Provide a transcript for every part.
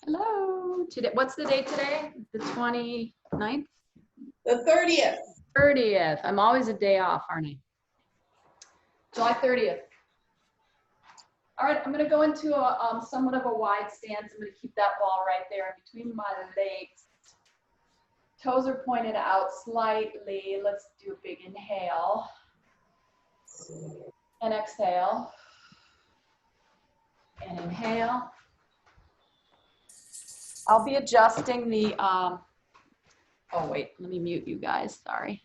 Hello. Today, what's the date today? The 29th? The 30th. 30th. I'm always a day off, aren't I? July 30th. All right, I'm going to go into a somewhat of a wide stance. I'm going to keep that ball right there in between my legs. Toes are pointed out slightly. Let's do a big inhale and exhale. And inhale. I'll be adjusting the, oh wait, let me mute you guys, sorry.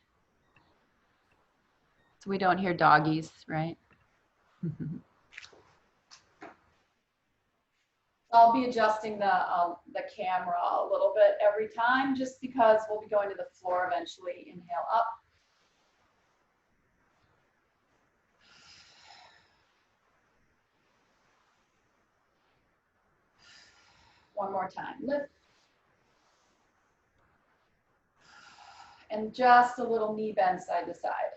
So we don't hear doggies, right? I'll be adjusting the camera a little bit every time just because we'll be going to the floor eventually. Inhale up. One more time, lift. And just a little knee bend side to side.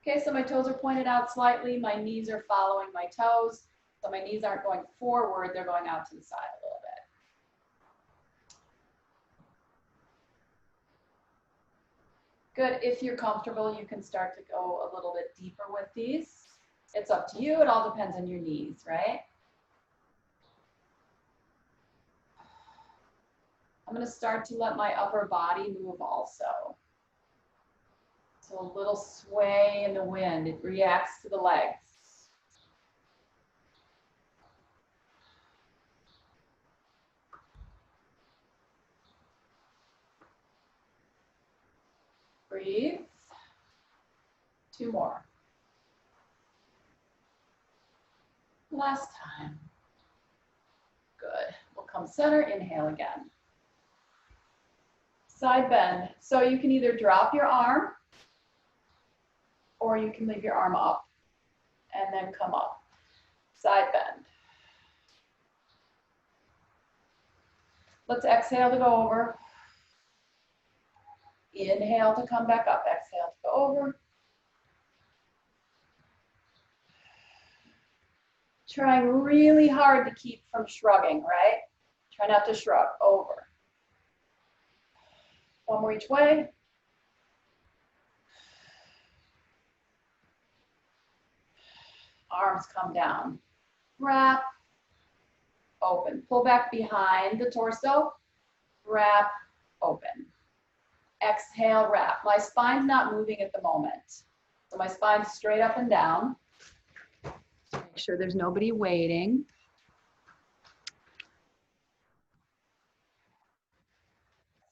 Okay, so my toes are pointed out slightly. My knees are following my toes. So my knees aren't going forward, they're going out to the side a little bit. Good, if you're comfortable, you can start to go a little bit deeper with these. It's up to you, it all depends on your knees, right? I'm gonna start to let my upper body move also. So a little sway in the wind, it reacts to the legs. Breathe. 2 more. Last time. Good. We'll come center, inhale again. Side bend. So you can either drop your arm or you can leave your arm up and then come up. Side bend. Let's exhale to go over. Inhale to come back up. Exhale to go over. Trying really hard to keep from shrugging, right? Try not to shrug. Over. One more each way. Arms come down. Wrap. Open. Pull back behind the torso. Wrap. Open. Exhale, wrap. My spine's not moving at the moment. So my spine's straight up and down. Make sure there's nobody waiting.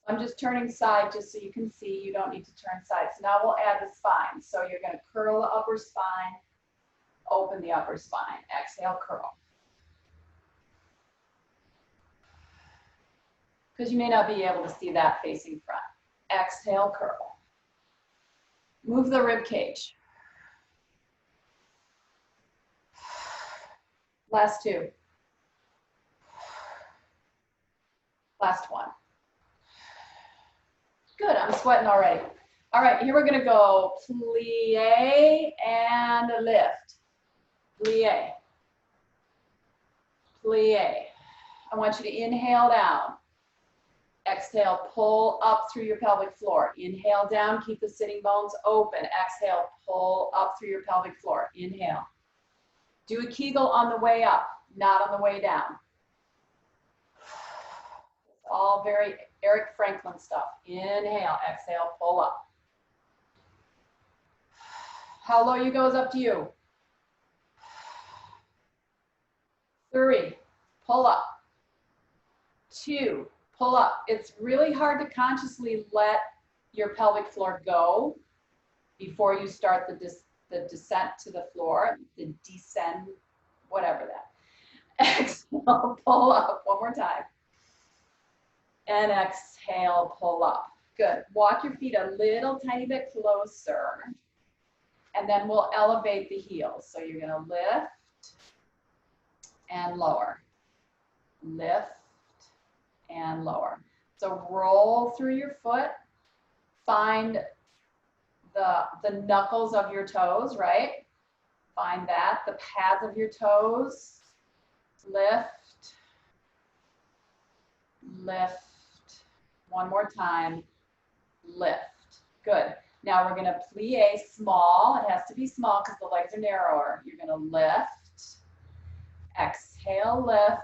I'm just turning side just so you can see. You don't need to turn side. So now we'll add the spine. So you're going to curl the upper spine, open the upper spine. Exhale, curl. Because you may not be able to see that facing front. Exhale, curl. Move the rib cage. Last 2. Last 1. Good, I'm sweating already. All right, here we're gonna go plie and lift. Plie. Plie. I want you to inhale down. Exhale, pull up through your pelvic floor. Inhale down, keep the sitting bones open. Exhale, pull up through your pelvic floor. Inhale. Do a Kegel on the way up, not on the way down. It's all very Eric Franklin stuff. Inhale, exhale, pull up. How low you go is up to you. 3, pull up. 2, pull up. It's really hard to consciously let your pelvic floor go before you start the descent to the floor, the descend, whatever that. Exhale, pull up. One more time. And exhale, pull up. Good. Walk your feet a little tiny bit closer. And then we'll elevate the heels. So you're going to lift and lower. Lift and lower. So roll through your foot. Find the knuckles of your toes, right? Find that. The pads of your toes. Lift lift. One more time, lift. Good. Now we're gonna plie small. It has to be small because the legs are narrower. You're gonna lift, exhale, lift.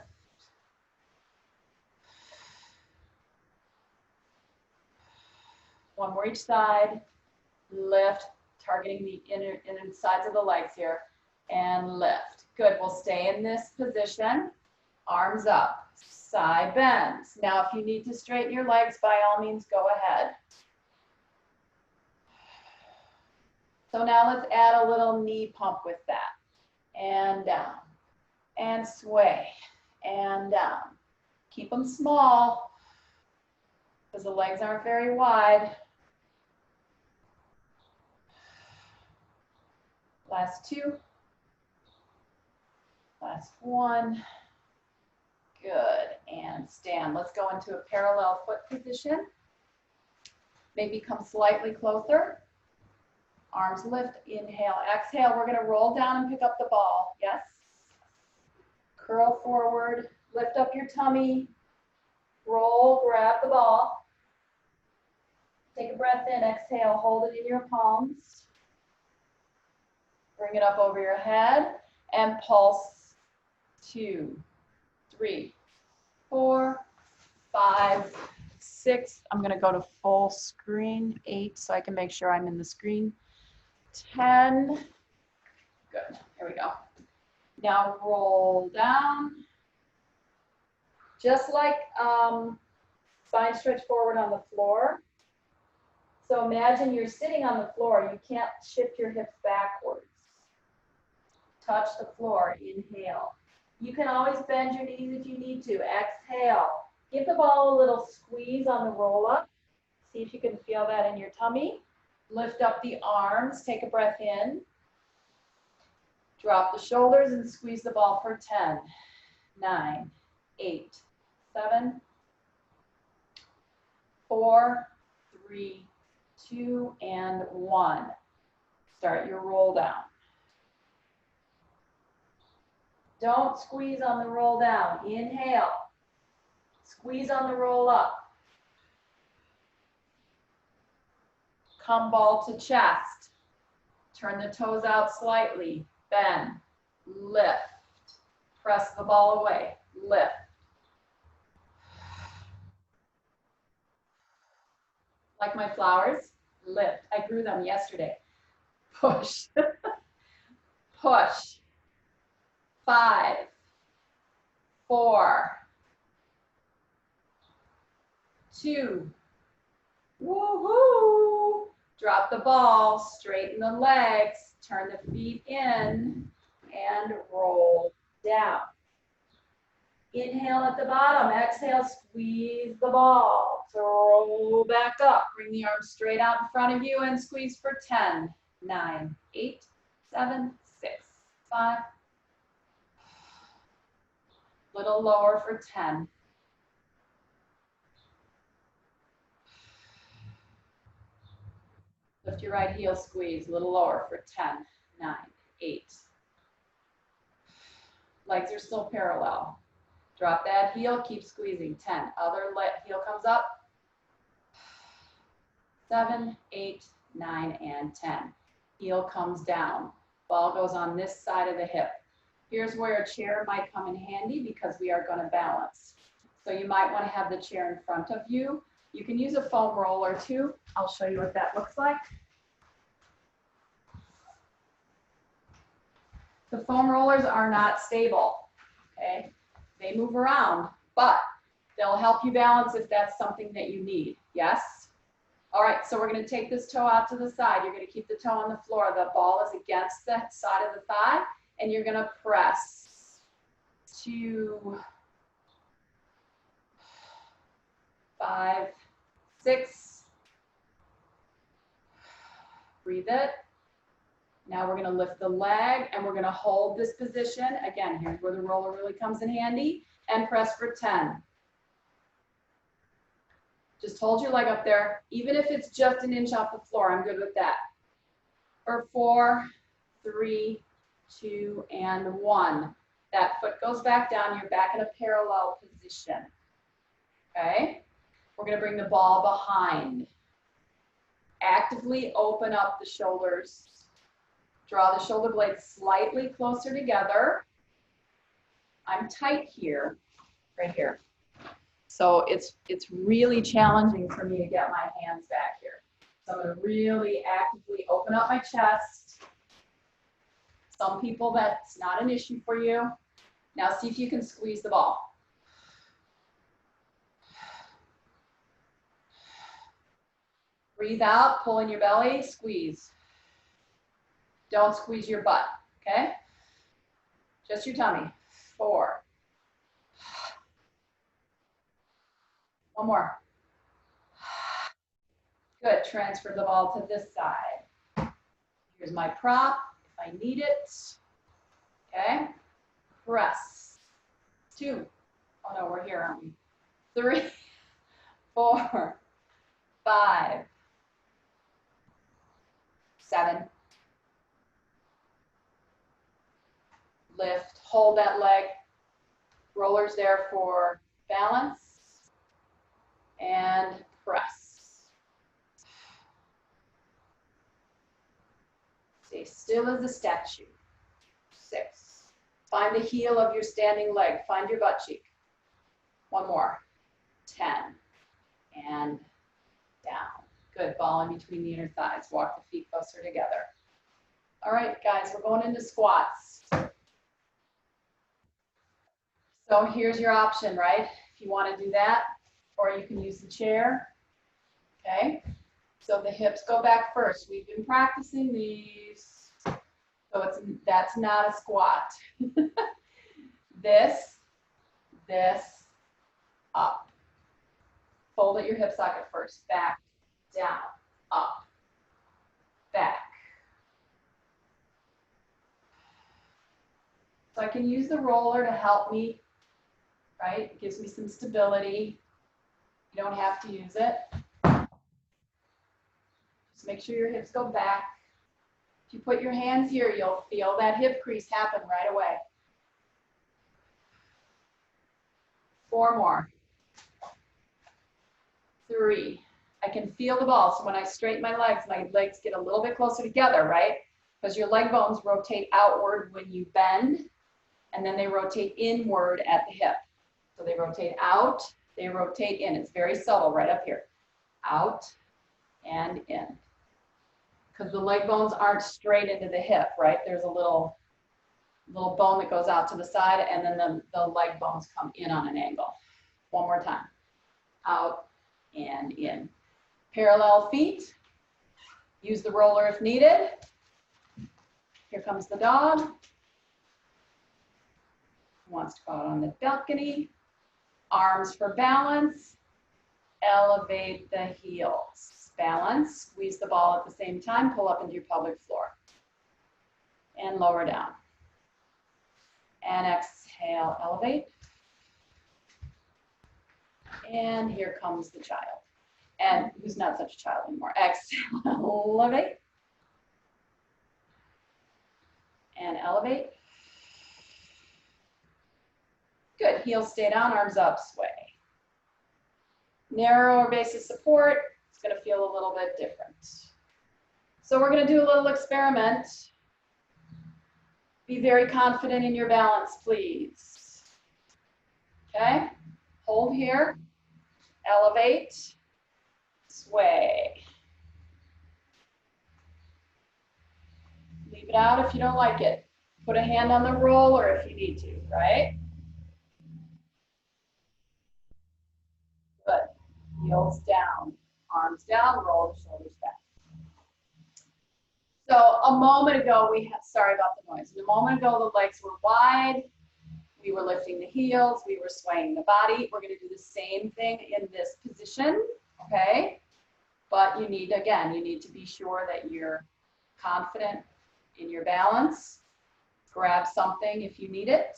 One more each side, lift, targeting the inner sides of the legs here, and lift. Good, we'll stay in this position, arms up, side bends. Now if you need to straighten your legs, by all means, go ahead. So now let's add a little knee pump with that. And down, and sway, and down. Keep them small, because the legs aren't very wide. Last two. Last one. Good, and stand. Let's go into a parallel foot position. Maybe come slightly closer. Arms lift, inhale, exhale. We're gonna roll down and pick up the ball, yes? Curl forward, lift up your tummy, roll, grab the ball. Take a breath in, exhale, hold it in your palms. Bring it up over your head and pulse. 2, 3, 4, 5, 6. I'm gonna go to full screen, 8, so I can make sure I'm in the screen. 10, good, here we go. Now roll down, just like spine stretch forward on the floor. So imagine you're sitting on the floor, you can't shift your hips backwards. Touch the floor, inhale. You can always bend your knees if you need to, exhale. Give the ball a little squeeze on the roll up. See if you can feel that in your tummy. Lift up the arms, take a breath in. Drop the shoulders and squeeze the ball for 10, 9, 8, 7, 4, 3, 2, and 1. Start your roll down. Don't squeeze on the roll down. Inhale. Squeeze on the roll up. Come ball to chest. Turn the toes out slightly. Bend. Lift. Press the ball away. Lift. Like my flowers? Lift. I grew them yesterday. Push. Push. 5, 4, 2, woohoo! Drop the ball, straighten the legs, turn the feet in, and roll down. Inhale at the bottom, exhale, squeeze the ball. Throw back up, bring the arms straight out in front of you and squeeze for 10, 9, 8, 7, 6, 5, little lower for 10. Lift your right heel, squeeze, a little lower for 10, 9, 8. Legs are still parallel. Drop that heel, keep squeezing, 10. Other heel comes up, 7, 8, 9, and 10. Heel comes down. Ball goes on this side of the hip. Here's where a chair might come in handy because we are going to balance. So you might want to have the chair in front of you. You can use a foam roller too. I'll show you what that looks like. The foam rollers are not stable, okay? They move around, but they'll help you balance if that's something that you need, yes? All right, so we're going to take this toe out to the side. You're going to keep the toe on the floor. The ball is against the side of the thigh, and you're going to press 2, 5, 6. Breathe it. Now we're going to lift the leg, and we're going to hold this position. Again, here's where the roller really comes in handy, and press for 10. Just hold your leg up there. Even if it's just an inch off the floor, I'm good with that. For 4, 3, 2, and 1. That foot goes back down. You're back in a parallel position. okay? We're gonna bring the ball behind. Actively open up the shoulders. Draw the shoulder blades slightly closer together. I'm tight here, right here. So it's really challenging for me to get my hands back here. So I'm gonna really actively open up my chest. Some people, that's not an issue for you. Now see if you can squeeze the ball. Breathe out, pull in your belly, squeeze. Don't squeeze your butt, okay? Just your tummy. 4. One more. Good, transfer the ball to this side. Here's my prop, if I need it. Okay, press. 2. Oh no, we're here, aren't we? 3, 4, 5, 7. Lift, hold that leg. Rollers there for balance. And press. Stay still as a statue. 6. Find the heel of your standing leg. Find your butt cheek. One more. 10. And down. Good. Ball in between the inner thighs. Walk the feet closer together. All right, guys, we're going into squats. So here's your option, right? If you want to do that, or you can use the chair. Okay? So the hips go back first. We've been practicing these. So that's not a squat. This, up. Fold at your hip socket first. Back, down, up, back. So I can use the roller to help me, right? It gives me some stability. You don't have to use it. Just make sure your hips go back. If you put your hands here, you'll feel that hip crease happen right away. 4 more. 3. I can feel the ball. So when I straighten my legs get a little bit closer together, right? Because your leg bones rotate outward when you bend, and then they rotate inward at the hip. So they rotate out, they rotate in. It's very subtle right up here. Out and in. Because the leg bones aren't straight into the hip, right? There's a little bone that goes out to the side, and then the leg bones come in on an angle. One more time. Out and in. Parallel feet. Use the roller if needed. Here comes the dog. Wants to go out on the balcony. Arms for balance. Elevate the heels. Balance. Squeeze the ball at the same time. Pull up into your pelvic floor. And lower down. And exhale, elevate. And here comes the child. And who's not such a child anymore. Exhale, elevate. And elevate. Good, heels stay down, arms up, sway. Narrower base of support, it's gonna feel a little bit different. So we're gonna do a little experiment. Be very confident in your balance, please. Okay, hold here, elevate, sway. Leave it out if you don't like it. Put a hand on the roller if you need to, right? Good. Heels down, arms down, roll the shoulders back. So a moment ago, sorry about the noise. A moment ago, the legs were wide. We were lifting the heels. We were swaying the body. We're going to do the same thing in this position, okay? But you need to be sure that you're confident in your balance. Grab something if you need it.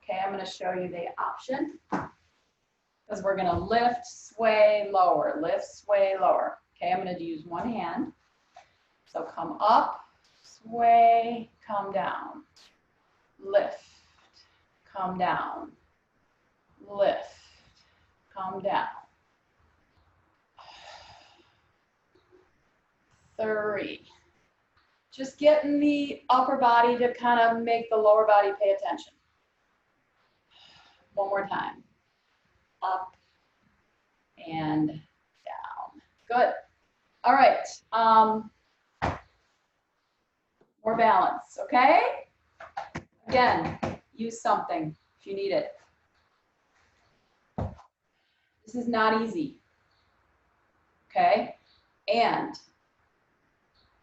Okay, I'm going to show you the option. Because we're going to lift, sway, lower, lift, sway, lower. Okay, I'm going to use one hand. So come up, sway, come down, lift, come down, lift, come Come down. 3. Just getting the upper body to kind of make the lower body pay attention. One more time. Up and down. Good. All right. More balance, okay? Again, use something if you need it. This is not easy, okay? And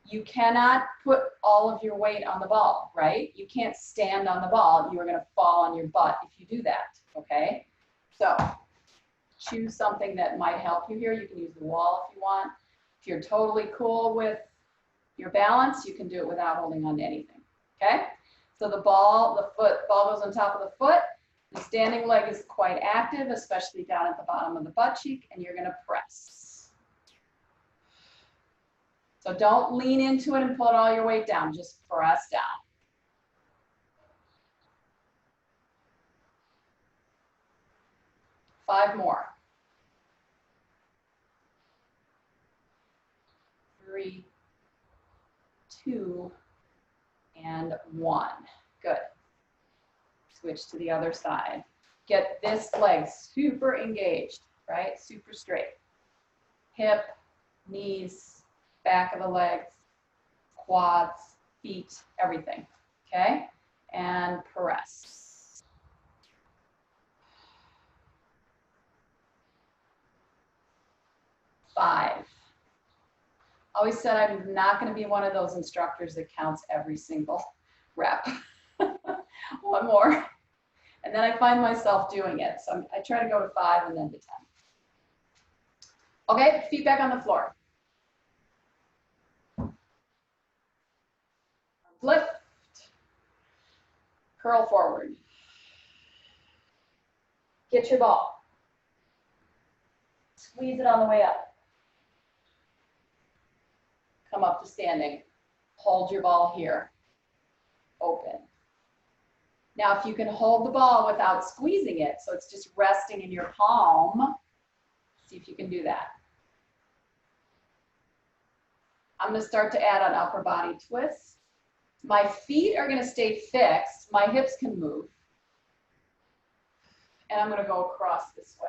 you cannot put all of your weight on the ball, right? You can't stand on the ball. You are going to fall on your butt if you do that, okay? So choose something that might help you here. You can use the wall if you want. If you're totally cool with your balance, you can do it without holding on to anything, okay? So the ball goes on top of the foot. The standing leg is quite active, especially down at the bottom of the butt cheek, and you're gonna press. So don't lean into it and put all your weight down, just press down. Five more. 3, 2, and 1. Good. Switch to the other side. Get this leg super engaged, right? Super straight. Hip, knees, back of the legs, quads, feet, everything, okay? And press. Five. Always said I'm not going to be one of those instructors that counts every single rep. One more. And then I find myself doing it. So I try to go to 5 and then to 10. Okay, feet back on the floor. Lift. Curl forward. Get your ball. Squeeze it on the way up. Come up to standing. Hold your ball here. Open. Now, if you can hold the ball without squeezing it, so it's just resting in your palm, see if you can do that. I'm going to start to add an upper body twist. My feet are going to stay fixed. My hips can move. And I'm going to go across this way.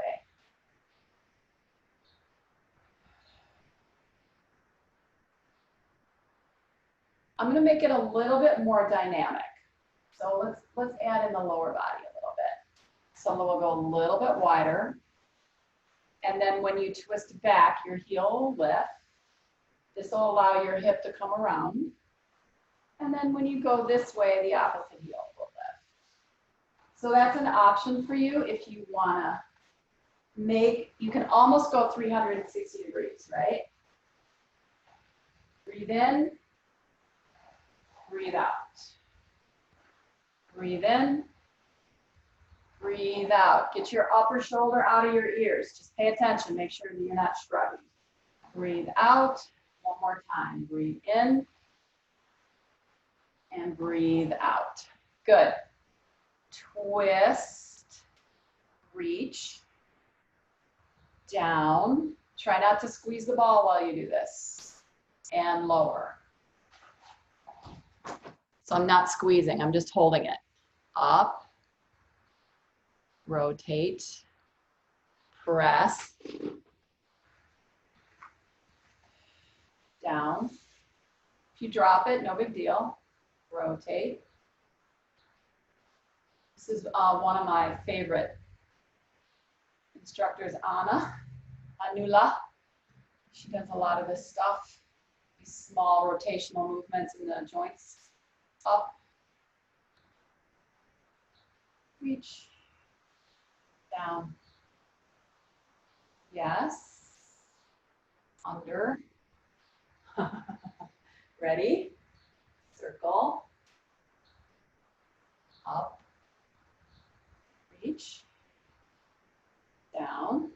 I'm going to make it a little bit more dynamic. So let's add in the lower body a little bit. So we'll go a little bit wider. And then when you twist back, your heel will lift. This will allow your hip to come around. And then when you go this way, the opposite heel will lift. So that's an option for you if you want to you can almost go 360 degrees, right? Breathe in, breathe out. Breathe in, breathe out. Get your upper shoulder out of your ears. Just pay attention. Make sure that you're not shrugging. Breathe out. One more time. Breathe in and breathe out. Good. Twist, reach, down. Try not to squeeze the ball while you do this. And lower. So I'm not squeezing, I'm just holding it. Up, rotate, press, down. If you drop it, no big deal. Rotate. This is one of my favorite instructors, Anula. She does a lot of this stuff, these small rotational movements in the joints. Up, reach, down, yes, under, ready, circle, up, reach, down,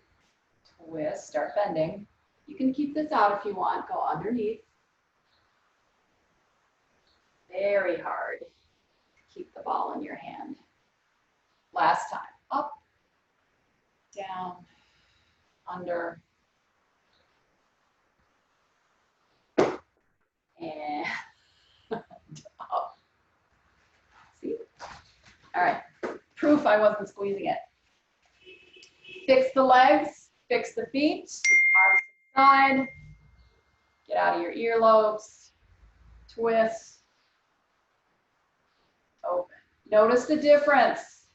twist, start bending. You can keep this out if you want, go underneath. Very hard to keep the ball in your hand. Last time, up, down, under, and up. See? All right, proof I wasn't squeezing it. Fix the legs, fix the feet, arms to the side, get out of your earlobes, twist, open. Notice the difference.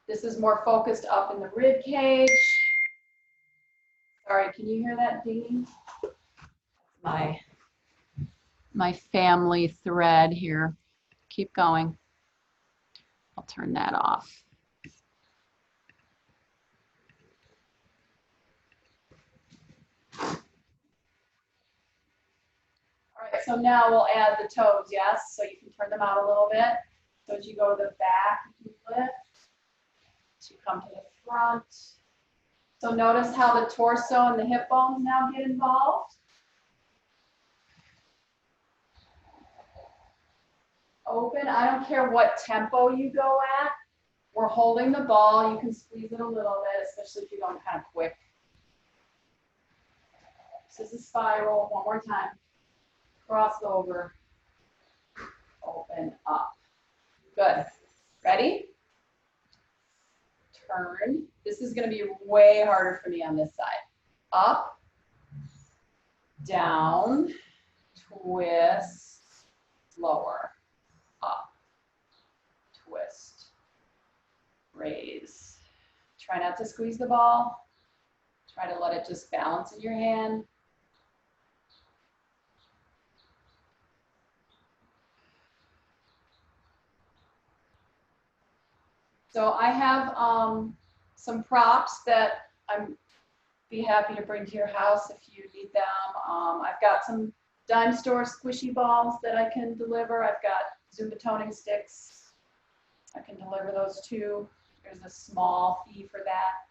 This is more focused up in the rib cage. Sorry, can you hear that dinging? My family thread here. Keep going. I'll turn that off. All right, so now we'll add the toes, yes? So you can turn them out a little bit. So as you go to the back, you lift. So you come to the front. So notice how the torso and the hip bones now get involved. Open, I don't care what tempo you go at. We're holding the ball. You can squeeze it a little bit, especially if you're going kind of quick. This is a spiral. One more time. Cross over. Open up. Good. Ready? Turn. This is going to be way harder for me on this side. Up, down, twist, lower, up, twist, raise. Try not to squeeze the ball. Try to let it just balance in your hand. So I have some props that I'm be happy to bring to your house if you need them. I've got some dime store squishy balls that I can deliver. I've got Zumba toning sticks. I can deliver those too. There's a small fee for that.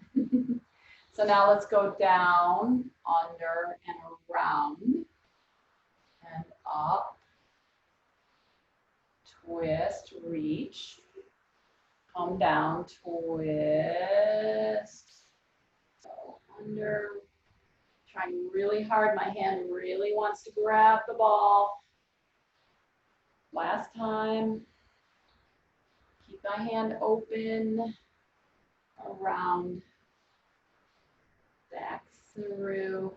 So now let's go down, under, and around, and up, twist, reach, come down, twist, so under, trying really hard. My hand really wants to grab the ball. Last time. Keep my hand open, around, back through,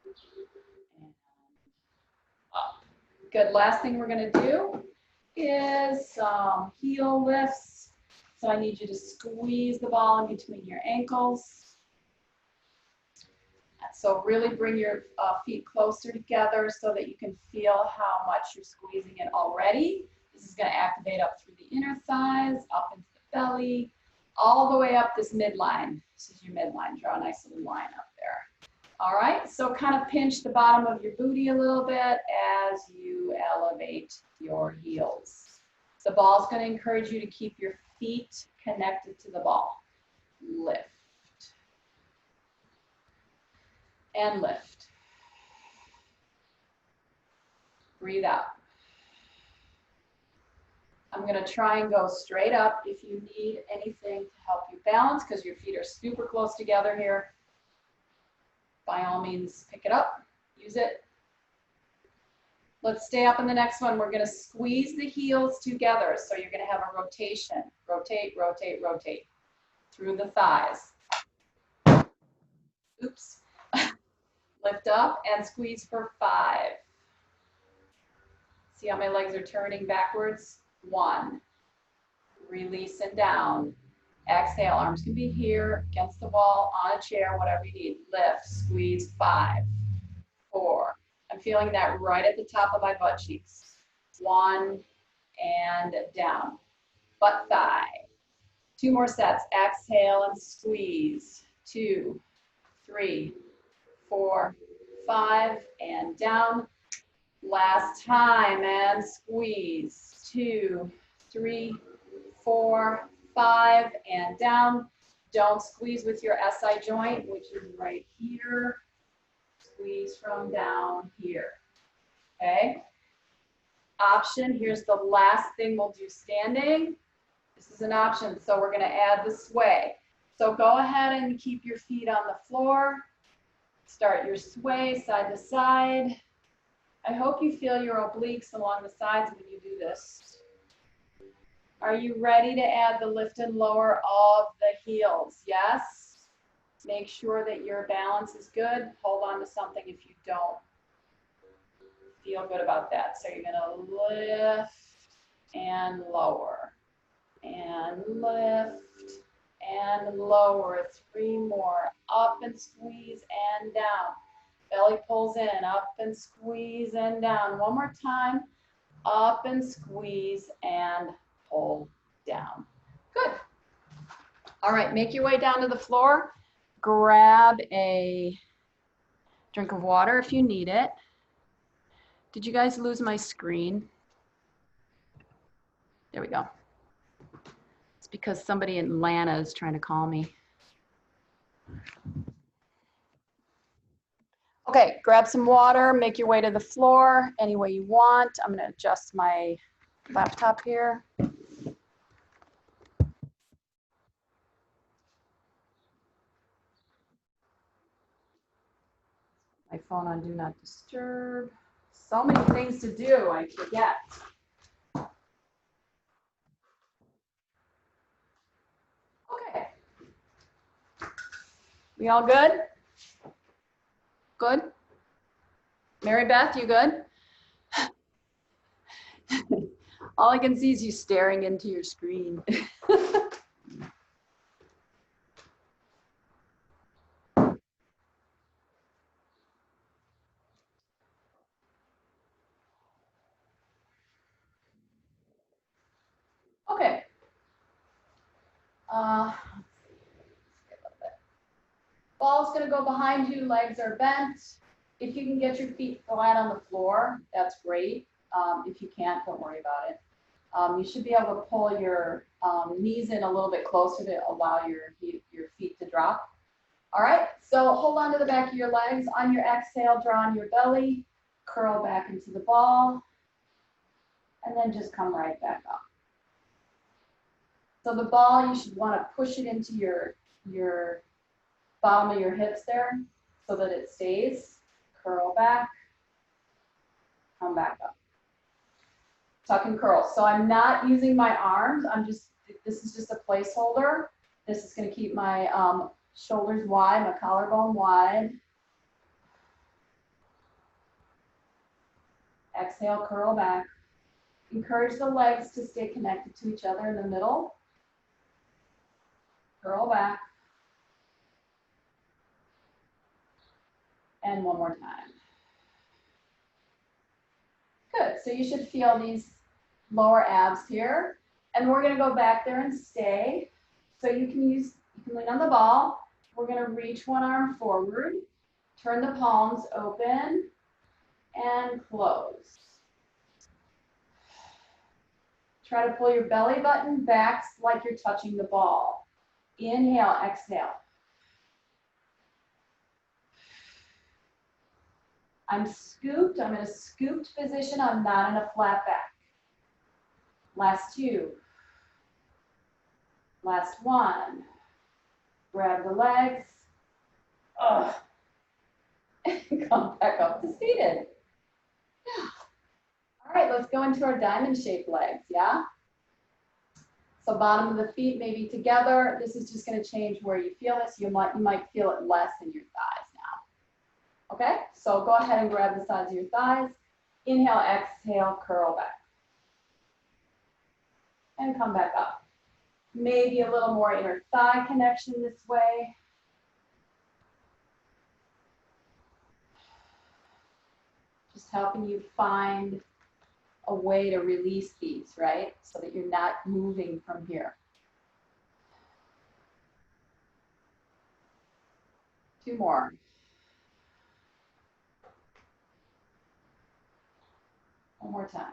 and up. Good. Last thing we're going to do is some heel lifts. So I need you to squeeze the ball in between your ankles. So really bring your feet closer together so that you can feel how much you're squeezing it already. This is going to activate up through the inner thighs, up into the belly, all the way up this midline. This is your midline. Draw a nice little line up there. All right, so kind of pinch the bottom of your booty a little bit as you elevate your heels. The ball's going to encourage you to keep your feet connected to the ball. Lift. And lift. Breathe out. I'm going to try and go straight up. If you need anything to help you balance, because your feet are super close together here, by all means, pick it up, use it. Let's stay up in the next one. We're going to squeeze the heels together. So you're going to have a rotation. Rotate, rotate, rotate through the thighs. Oops. Lift up and squeeze for 5. See how my legs are turning backwards? 1. Release and down. Exhale, arms can be here, against the wall, on a chair, whatever you need. Lift, squeeze, 5, 4. I'm feeling that right at the top of my butt cheeks. 1, and down. Butt thigh. 2 more sets. Exhale and squeeze. 2, 3, 4, 5, and down. Last time, and squeeze. 2, 3, 4, 5, and down. Don't squeeze with your SI joint, which is right here. Squeeze from down here. Okay? Option, here's the last thing we'll do standing. This is an option, so we're going to add the sway. So go ahead and keep your feet on the floor. Start your sway side to side. I hope you feel your obliques along the sides when you do this. Are you ready to add the lift and lower of the heels? Yes? Make sure that your balance is good. Hold on to something if you don't feel good about that. So you're gonna lift and lower, and lift and lower. 3 more. Up and squeeze and down. Belly pulls in, up and squeeze and down. One more time. Up and squeeze and pull down. Good. All right, make your way down to the floor. Grab a drink of water if you need it. Did you guys lose my screen? There we go. It's because somebody in Atlanta is trying to call me. Okay, grab some water, make your way to the floor any way you want. I'm gonna adjust my laptop here. My phone on do not disturb. So many things to do, I forget. Okay. We all good? Good? Mary Beth, you good? All I can see is you staring into your screen. Okay. Ball's gonna go behind you, legs are bent. If you can get your feet flat on the floor, that's great. If you can't, don't worry about it. You should be able to pull your knees in a little bit closer to allow your feet to drop. All right, so hold on to the back of your legs. On your exhale, draw on your belly, curl back into the ball, and then just come right back up. So the ball, you should want to push it into your bottom of your hips there so that it stays. Curl back, come back up. Tuck and curl. So I'm not using my arms. This is just a placeholder. This is going to keep my shoulders wide, my collarbone wide. Exhale, curl back. Encourage the legs to stay connected to each other in the middle. Curl back. And one more time. Good, so you should feel these lower abs here. And we're gonna go back there and stay. So you can lean on the ball. We're gonna reach one arm forward, turn the palms open, and close. Try to pull your belly button back like you're touching the ball. Inhale, exhale. I'm in a scooped position. I'm not in a flat back. Last 2. Last 1. Grab the legs. Ugh. And come back up to seated. All right, let's go into our diamond shaped legs, yeah? So bottom of the feet maybe together. This is just gonna change where you feel this. You might feel it less in your thighs now. Okay, so go ahead and grab the sides of your thighs. Inhale, exhale, curl back. And come back up. Maybe a little more inner thigh connection this way. Just helping you find a way to release these, right? So that you're not moving from here. 2 more. One more time.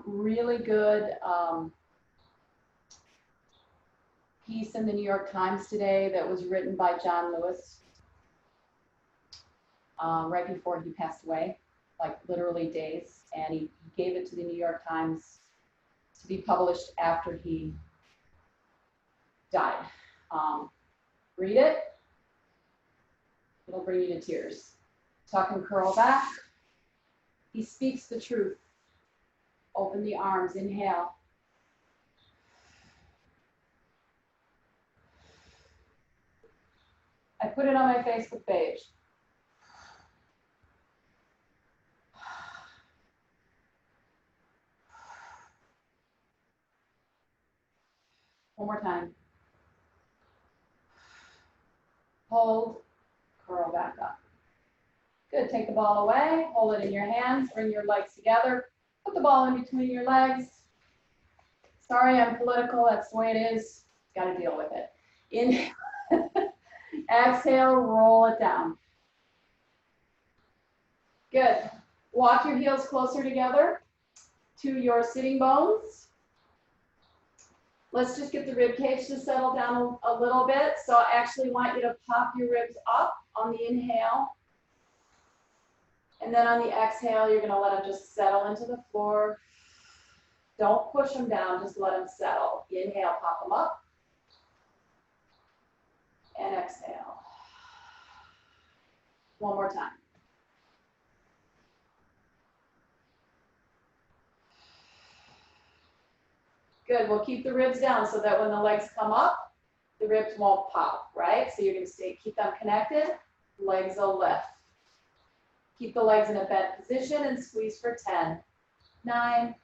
Really good piece in the New York Times today that was written by John Lewis right before he passed away, like literally days. And he gave it to the New York Times to be published after he died. Read it. It'll bring you to tears. Tuck and curl back. He speaks the truth. Open the arms. Inhale. I put it on my Facebook page. One more time. Hold, curl back up. Good, take the ball away, hold it in your hands, bring your legs together, put the ball in between your legs. Sorry, I'm political, that's the way it is. Gotta deal with it. Inhale, exhale, roll it down. Good, walk your heels closer together to your sitting bones. Let's just get the rib cage to settle down a little bit. So I actually want you to pop your ribs up on the inhale. And then on the exhale, you're gonna let them just settle into the floor. Don't push them down, just let them settle. Inhale, pop them up. And exhale. One more time. Good, we'll keep the ribs down so that when the legs come up, the ribs won't pop, right? So you're gonna keep them connected, legs will lift. Keep the legs in a bent position and squeeze for 10, 9,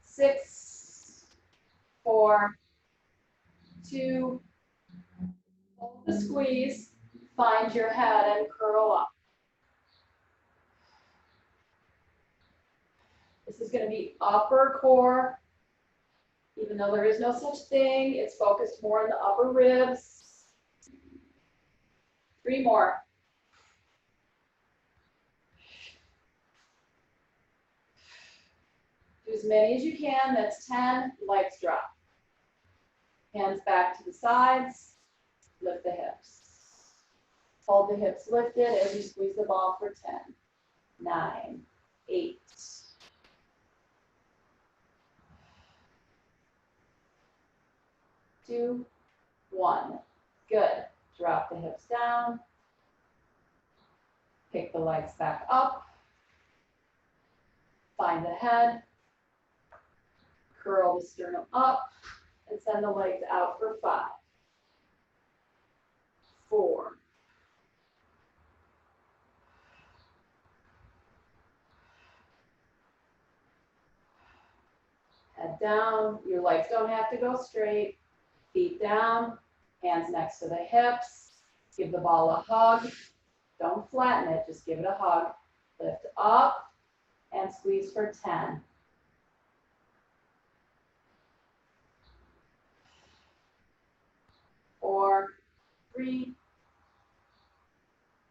6, 4, 2, hold the squeeze, find your head and curl up. This is going to be upper core, even though there is no such thing. It's focused more on the upper ribs. 3 more. Do as many as you can. That's 10. Legs drop. Hands back to the sides. Lift the hips. Hold the hips lifted as you squeeze the ball for 10, 9, 8, 2, 1. Good. Drop the hips down. Pick the legs back up. Find the head. Curl the sternum up and send the legs out for 5, 4, 3. Head down. Your legs don't have to go straight. Feet down, hands next to the hips. Give the ball a hug. Don't flatten it, just give it a hug. Lift up and squeeze for 10. 4, 3.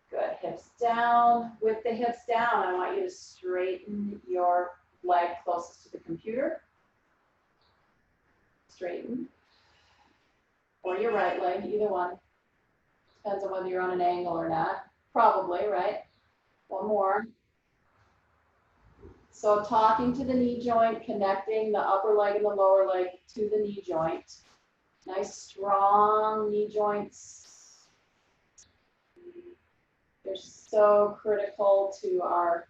Good, hips down. With the hips down, I want you to straighten your leg closest to the computer. Straighten. Or your right leg, either one. Depends on whether you're on an angle or not. Probably, right? One more. So talking to the knee joint, connecting the upper leg and the lower leg to the knee joint. Nice strong knee joints. They're so critical to our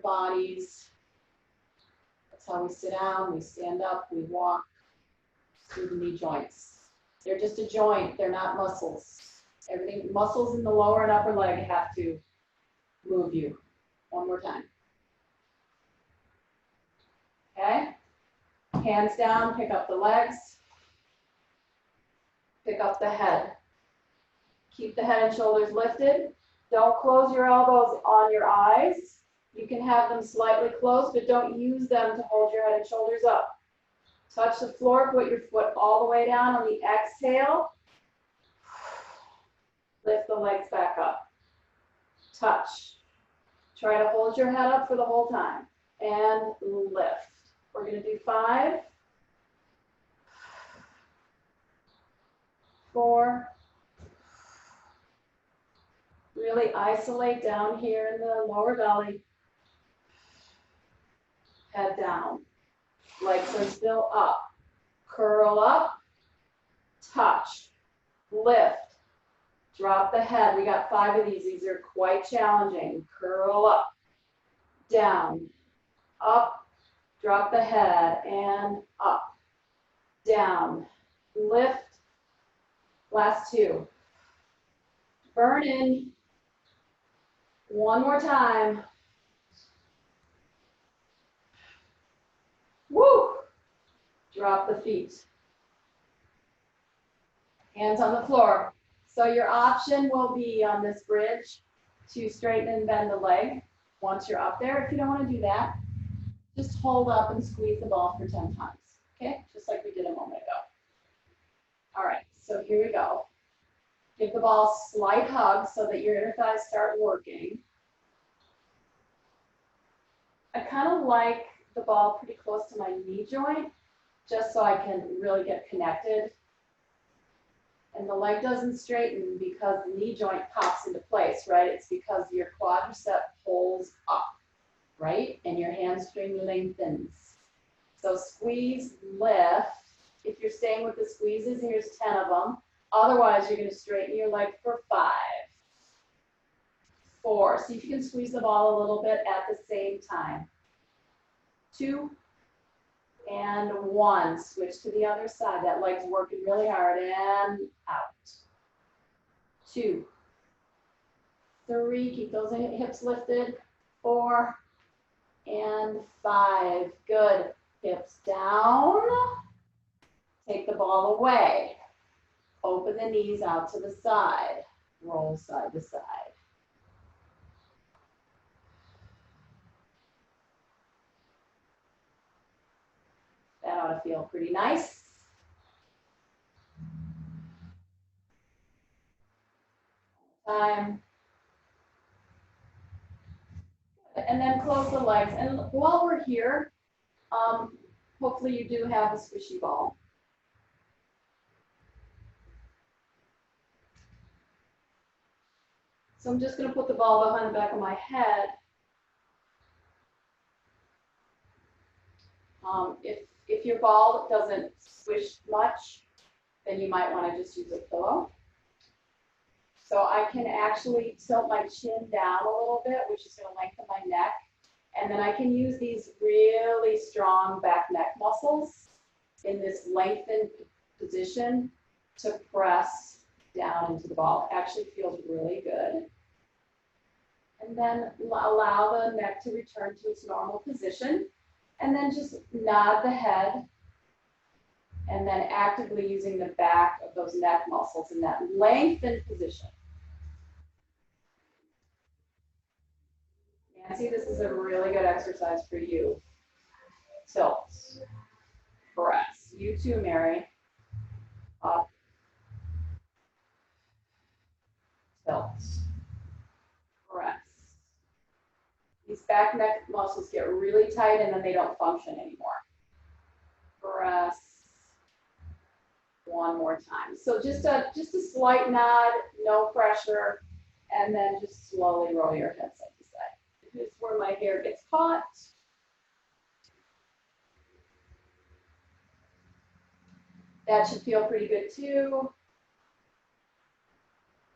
bodies. That's how we sit down, we stand up, we walk through the knee joints. They're just a joint, they're not muscles. Everything, muscles in the lower and upper leg have to move you. One more time. Okay? Hands down, pick up the legs. Pick up the head. Keep the head and shoulders lifted. Don't close your elbows on your eyes. You can have them slightly closed, but don't use them to hold your head and shoulders up. Touch the floor, put your foot all the way down on the exhale. Lift the legs back up. Touch. Try to hold your head up for the whole time. And lift. We're going to do 5, 4. Really isolate down here in the lower belly. head down. Legs are still up. Curl up, touch, lift, drop the head. We got 5 of these. These are quite challenging. Curl up, down, up, drop the head, and up, down, lift. Last 2. Burn in. One more time. Woo! Drop the feet. Hands on the floor. So your option will be on this bridge to straighten and bend the leg once you're up there. If you don't want to do that, just hold up and squeeze the ball for 10 times. Okay? Just like we did a moment ago. All right, so here we go. Give the ball a slight hug so that your inner thighs start working. I kind of like the ball pretty close to my knee joint, just so I can really get connected. And the leg doesn't straighten because the knee joint pops into place, right? It's because your quadricep pulls up, right? And your hamstring lengthens. So squeeze, lift. If you're staying with the squeezes, here's 10 of them. Otherwise, you're going to straighten your leg for 5, 4. See if you can squeeze the ball a little bit at the same time. 2 and 1. Switch to the other side. That leg's working really hard. And out. 2, 3. Keep those hips lifted. 4 and 5. Good. Hips down. Take the ball away. Open the knees out to the side. Roll side to side. That ought to feel pretty nice. Time. And then close the legs. And while we're here, hopefully you do have a squishy ball. So I'm just going to put the ball behind the back of my head. If your ball doesn't squish much, then you might want to just use a pillow. So I can actually tilt my chin down a little bit, which is going to lengthen my neck. And then I can use these really strong back neck muscles in this lengthened position to press down into the ball. It actually feels really good. And then allow the neck to return to its normal position. And then just nod the head. And then actively using the back of those neck muscles in that lengthened position. Nancy, this is a really good exercise for you. Tilt. Press. You too, Mary. Up. Tilt. Press. These back neck muscles get really tight and then they don't function anymore. Press. One more time. So just a slight nod, no pressure, and then just slowly roll your head side to side. This is where my hair gets caught. That should feel pretty good too.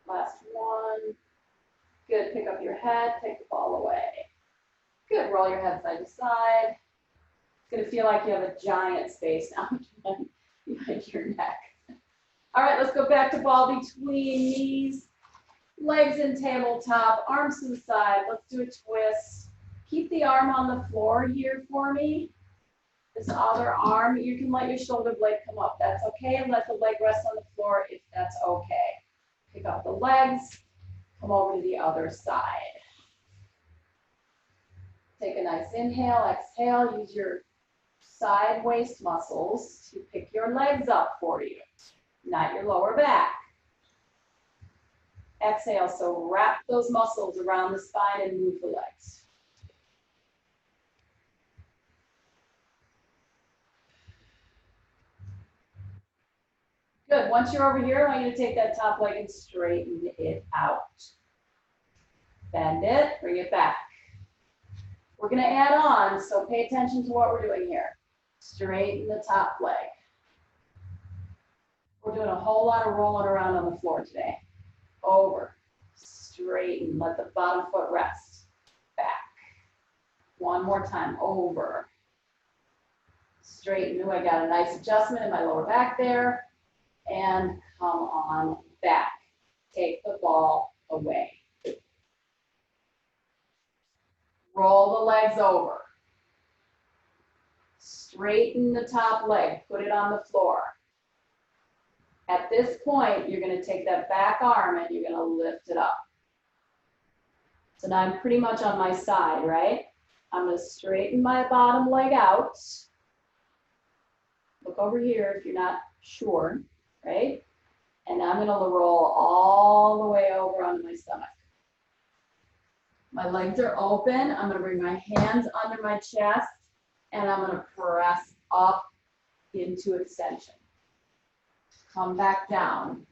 Last one. Good. Pick up your head, take the ball away. Good. Roll your head side to side. It's going to feel like you have a giant space now behind your neck. All right, let's go back to ball between knees, legs in tabletop, arms to the side. Let's do a twist. Keep the arm on the floor here for me. This other arm, you can let your shoulder blade come up. That's okay. And let the leg rest on the floor if that's okay. Pick up the legs, come over to the other side. Take a nice inhale, exhale. Use your side waist muscles to pick your legs up for you, not your lower back. Exhale, so wrap those muscles around the spine and move the legs. Good. Once you're over here, I want you to take that top leg and straighten it out. Bend it, bring it back. We're gonna add on, so pay attention to what we're doing here. Straighten the top leg. We're doing a whole lot of rolling around on the floor today. Over, straighten, let the bottom foot rest. Back. One more time, over. Straighten, I got a nice adjustment in my lower back there. And come on back. Take the ball away. Roll the legs over. Straighten the top leg, put it on the floor. At this point, you're gonna take that back arm and you're gonna lift it up. So now I'm pretty much on my side, right? I'm gonna straighten my bottom leg out. Look over here if you're not sure, right? And I'm gonna roll all the way over onto my stomach. My legs are open. I'm gonna bring my hands under my chest and I'm gonna press up into extension. Come back down.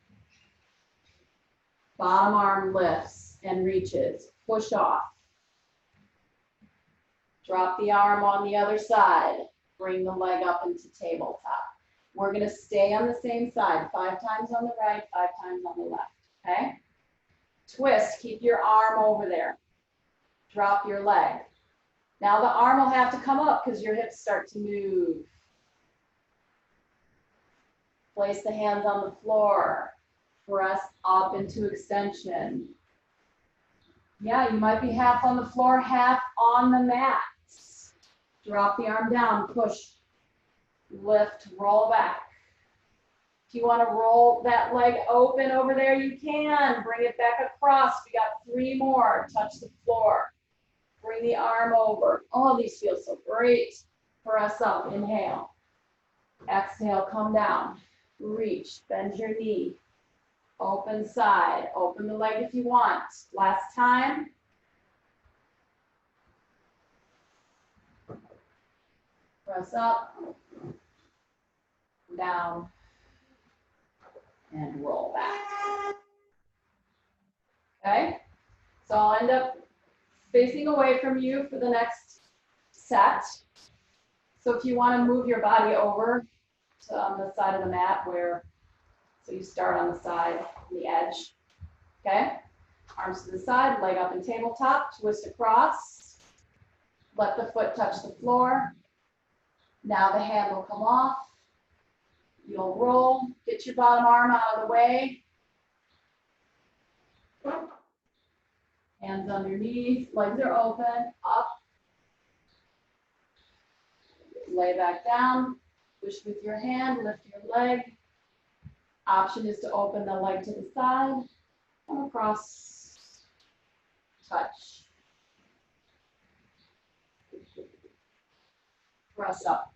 Bottom arm lifts and reaches. Push off. Drop the arm on the other side. Bring the leg up into tabletop. We're gonna stay on the same side, 5 times on the right, 5 times on the left, okay? Twist, keep your arm over there. Drop your leg. Now the arm will have to come up because your hips start to move. Place the hands on the floor. Press up into extension. Yeah, you might be half on the floor, half on the mat. Drop the arm down, push, lift, roll back. If you want to roll that leg open over there, you can. Bring it back across. We got 3 more. Touch the floor. Bring the arm over. Oh, these feel so great. Press up, inhale. Exhale, come down. Reach, bend your knee. Open side, open the leg if you want. Last time. Press up, down, and roll back. Okay, so I'll end up facing away from you for the next set. So if you want to move your body over to on the side of the mat so you start on the side, the edge, okay? Arms to the side, leg up in tabletop, twist across. Let the foot touch the floor. Now the hand will come off. You'll roll, get your bottom arm out of the way. Hands underneath, legs are open, up. Lay back down, push with your hand, lift your leg. Option is to open the leg to the side, come across, touch. Press up.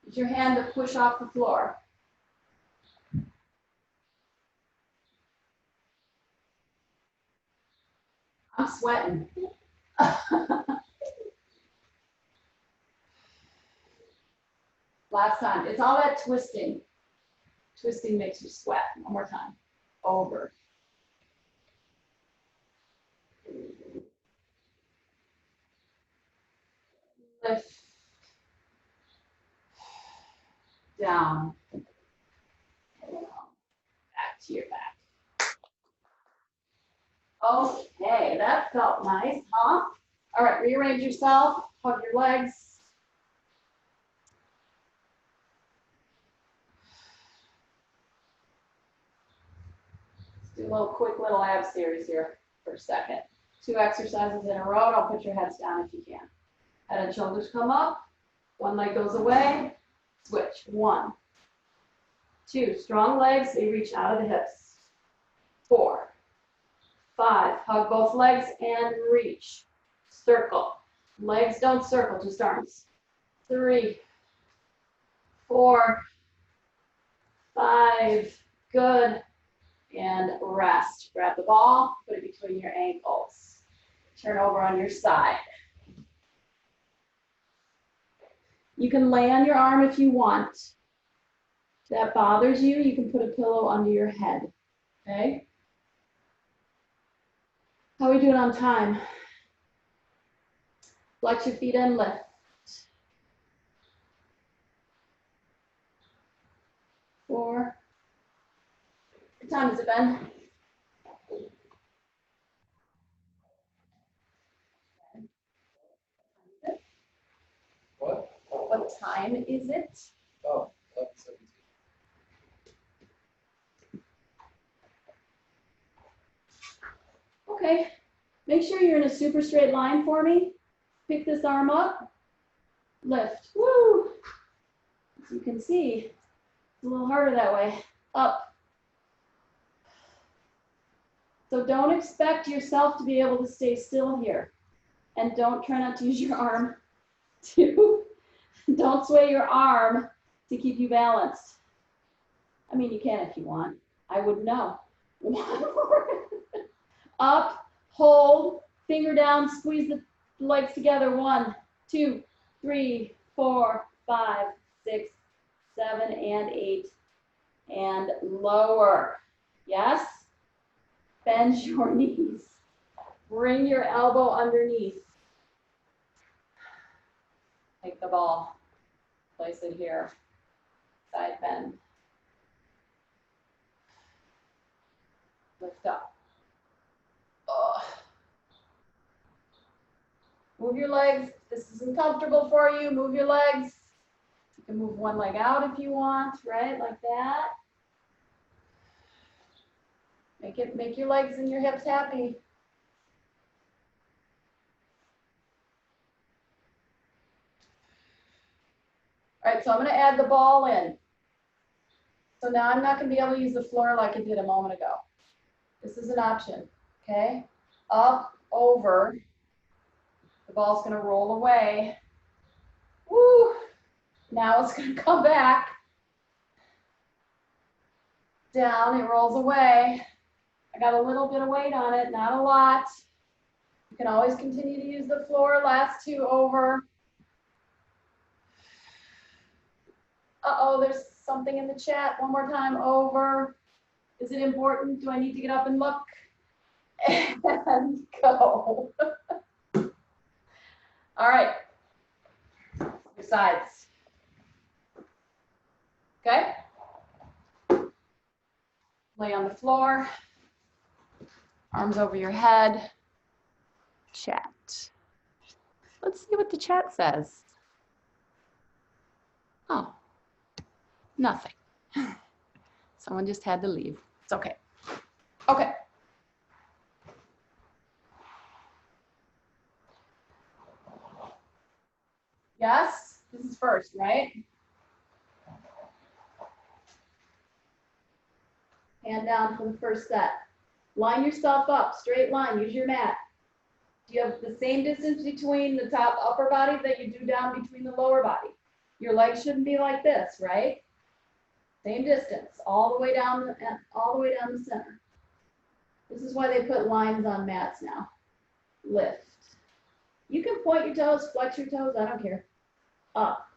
Use your hand to push off the floor. I'm sweating. Last time. It's all that twisting. Twisting makes you sweat. One more time. Over. Lift. Down. Back to your back. Okay, that felt nice, huh? All right, rearrange yourself. Hug your legs. Do a little quick little ab series here for a second. 2 exercises in a row. Don't put your heads down if you can. Head and shoulders come up. One leg goes away. Switch. 1, 2. Strong legs. They reach out of the hips. 4, 5. Hug both legs and reach. Circle. Legs don't circle, just arms. 3, 4, 5. Good. And rest. Grab the ball, put it between your ankles. Turn over on your side. You can lay on your arm if you want. If that bothers you, you can put a pillow under your head. Okay? How are we doing on time? Flex your feet and lift. 4. What time is it, Ben? What? What time is it? Oh, 11:17. Okay. Make sure you're in a super straight line for me. Pick this arm up. Lift. Woo! As you can see, it's a little harder that way. Up. So don't expect yourself to be able to stay still here. And don't try not to use your arm don't sway your arm to keep you balanced. I mean, you can if you want. I wouldn't know. Up, hold, finger down, squeeze the legs together. 1, 2, 3, 4, 5, 6, 7, and 8. And lower. Yes? Bend your knees. Bring your elbow underneath. Take the ball. Place it here. Side bend. Lift up. Ugh. Move your legs. This is uncomfortable for you. Move your legs. You can move one leg out if you want, right? Like that. Make your legs and your hips happy. All right, so I'm going to add the ball in. So now I'm not going to be able to use the floor like I did a moment ago. This is an option, okay? Up, over. The ball's going to roll away. Woo! Now it's going to come back. Down, it rolls away. I got a little bit of weight on it, not a lot. You can always continue to use the floor. Last 2 over. Uh-oh, there's something in the chat. One more time, over. Is it important? Do I need to get up and look? And go. All right. Your sides. Okay? Lay on the floor. Arms over your head. Chat. Let's see what the chat says. Oh, nothing. Someone just had to leave. It's okay. Okay. Yes, this is first, right? Hand down for the first set. Line yourself up, straight line, use your mat. You have the same distance between the top upper body that you do down between the lower body. Your legs shouldn't be like this, right? Same distance, all the way down the center. This is why they put lines on mats now. Lift. You can point your toes, flex your toes, I don't care. Up.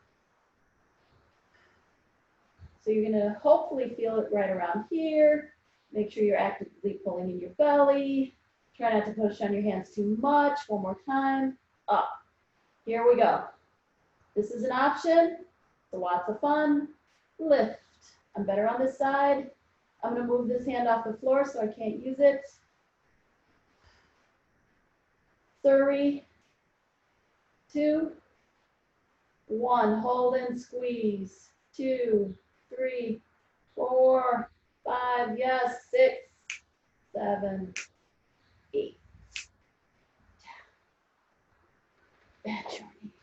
So you're gonna hopefully feel it right around here. Make sure you're actively pulling in your belly. Try not to push on your hands too much. One more time. Up. Here we go. This is an option. So lots of fun. Lift. I'm better on this side. I'm going to move this hand off the floor so I can't use it. 3, 2, 1. Hold and squeeze. 2, 3, 4, 5. Yes. 6, 7, 8. Bend your knees.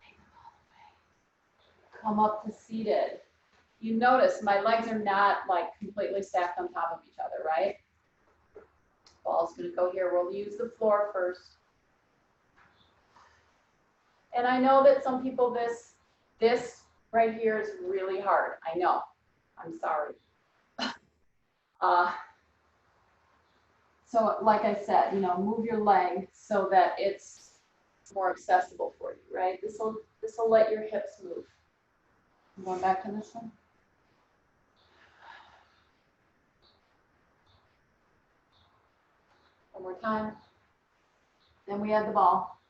Take them all the way. Come up to seated. You notice my legs are not like completely stacked on top of each other, right? Ball's gonna go here. We'll use the floor first. And I know that some people, this right here is really hard. I know. I'm sorry. So like I said, move your leg so that it's more accessible for you, right? This will let your hips move. I'm going back to this one. One more time. Then we add the ball.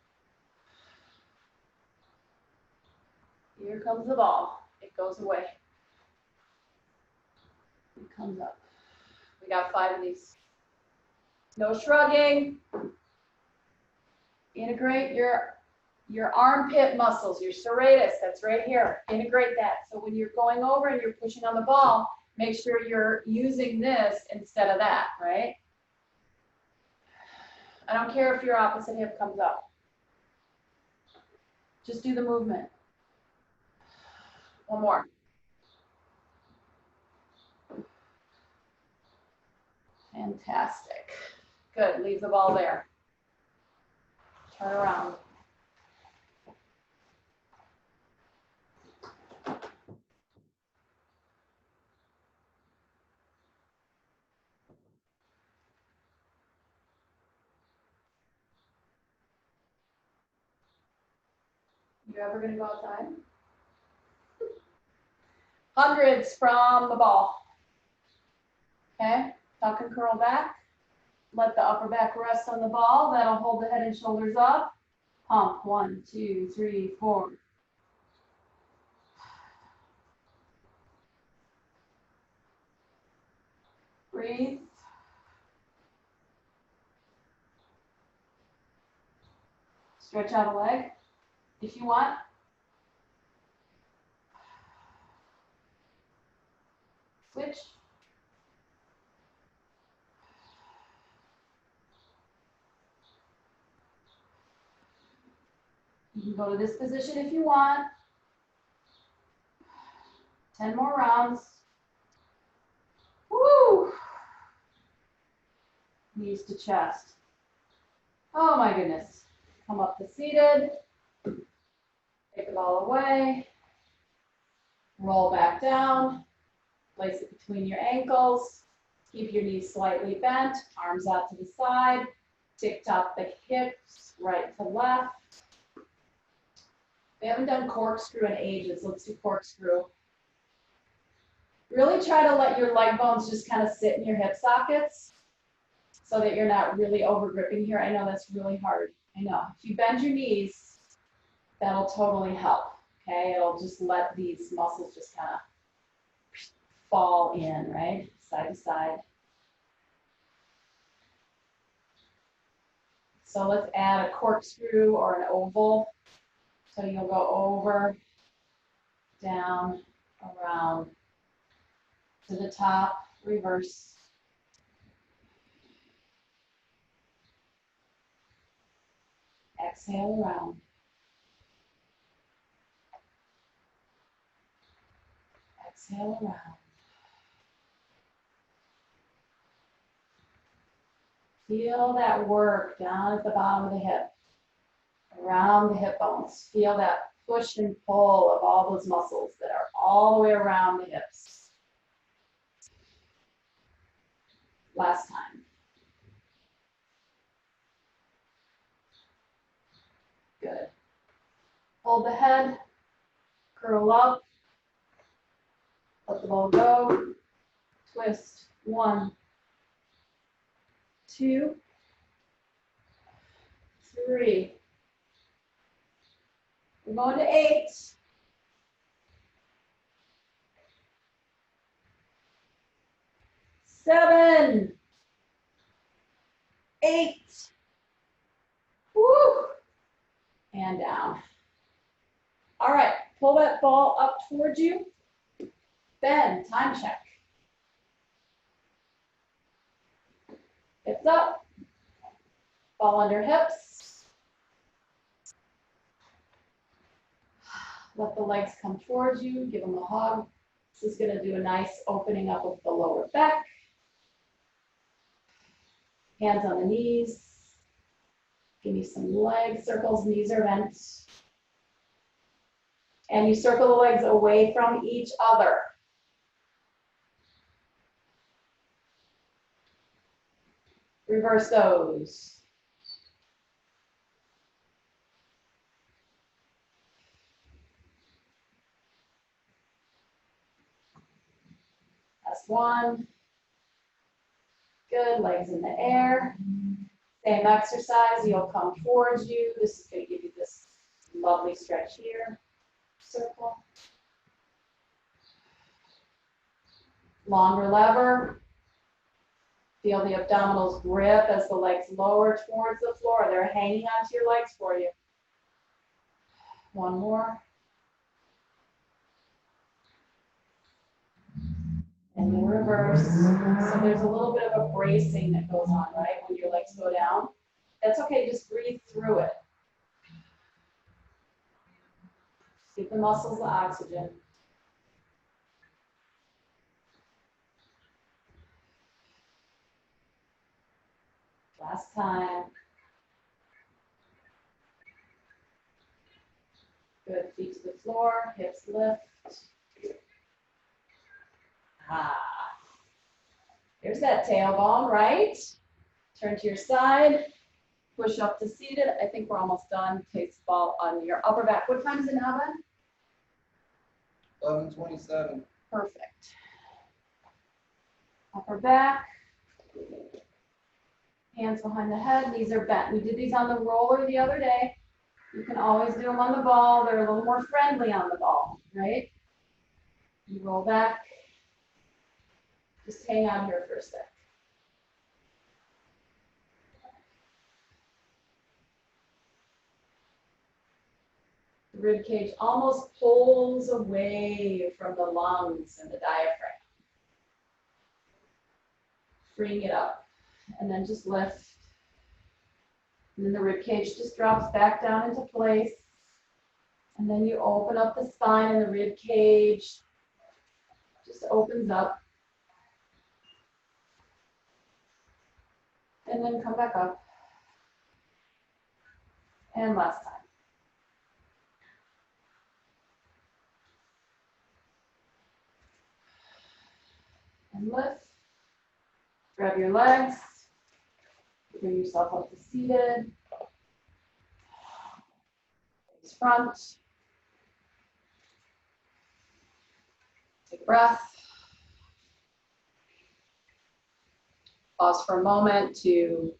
Here comes the ball. It goes away. It comes up. We got 5 of these. No shrugging. Integrate your armpit muscles, your serratus, that's right here. Integrate that. So when you're going over and you're pushing on the ball, make sure you're using this instead of that, right? I don't care if your opposite hip comes up. Just do the movement. One more. Fantastic. Good, leave the ball there. Turn around. You ever gonna go outside? Hundreds from the ball. Okay, tuck and curl back. Let the upper back rest on the ball. That'll hold the head and shoulders up. Pump, 1, 2, 3, 4. Breathe. Stretch out a leg if you want. Switch. You can go to this position if you want. 10 more rounds. Woo! Knees to chest. Oh my goodness. Come up to seated. Take the ball away. Roll back down. Place it between your ankles. Keep your knees slightly bent. Arms out to the side. Tick-tock the hips, right to left. We haven't done corkscrew in ages. Let's do corkscrew. Really try to let your leg bones just kind of sit in your hip sockets so that you're not really over gripping here. I know that's really hard. I know. If you bend your knees, that'll totally help. Okay, it'll just let these muscles just kind of fall in, right? Side to side. So let's add a corkscrew or an oval. So you'll go over, down, around, to the top, reverse. Exhale around. Exhale around. Feel that work down at the bottom of the hip, around the hip bones. Feel that push and pull of all those muscles that are all the way around the hips. Last time. Good. Hold the head, curl up, let the ball go, twist, 1, 2, 3. We're going to 8. 7, 8. Woo! And down. All right, pull that ball up towards you. Bend, time check. Hips up. Ball under hips. Let the legs come towards you. Give them a hug. This is going to do a nice opening up of the lower back. Hands on the knees. Give me some leg circles. Knees are bent. And you circle the legs away from each other. Reverse those. Last one. Good, legs in the air. Same exercise, you'll come towards you. This is going to give you this lovely stretch here. Circle. Longer lever. Feel the abdominals grip as the legs lower towards the floor. They're hanging onto your legs for you. One more. And then reverse. So there's a little bit of a bracing that goes on, right, when your legs go down. That's okay, just breathe through it. Give the muscles the oxygen. Last time. Good, feet to the floor, hips lift. Ah. There's that tailbone, right? Turn to your side. Push up to seated. I think we're almost done. Place the ball on your upper back. What time is it now, Ben? 11:27. Perfect. Upper back. Hands behind the head. Knees are bent. We did these on the roller the other day. You can always do them on the ball. They're a little more friendly on the ball, right? You roll back. Just hang on here for a sec. The rib cage almost pulls away from the lungs and the diaphragm. Freeing it up. And then just lift. And then the rib cage just drops back down into place. And then you open up the spine and the rib cage just opens up. And then come back up. And last time. And lift. Grab your legs. Bring yourself up to seated. Face front. Take a breath. Pause for a moment to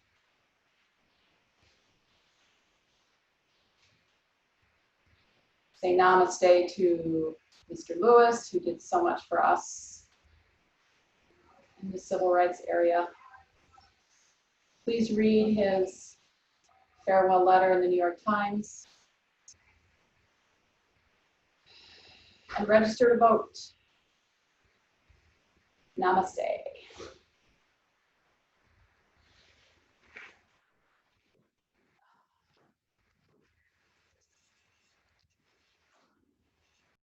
say namaste to Mr. Lewis, who did so much for us in the civil rights area. Please read his farewell letter in the New York Times and register to vote. Namaste.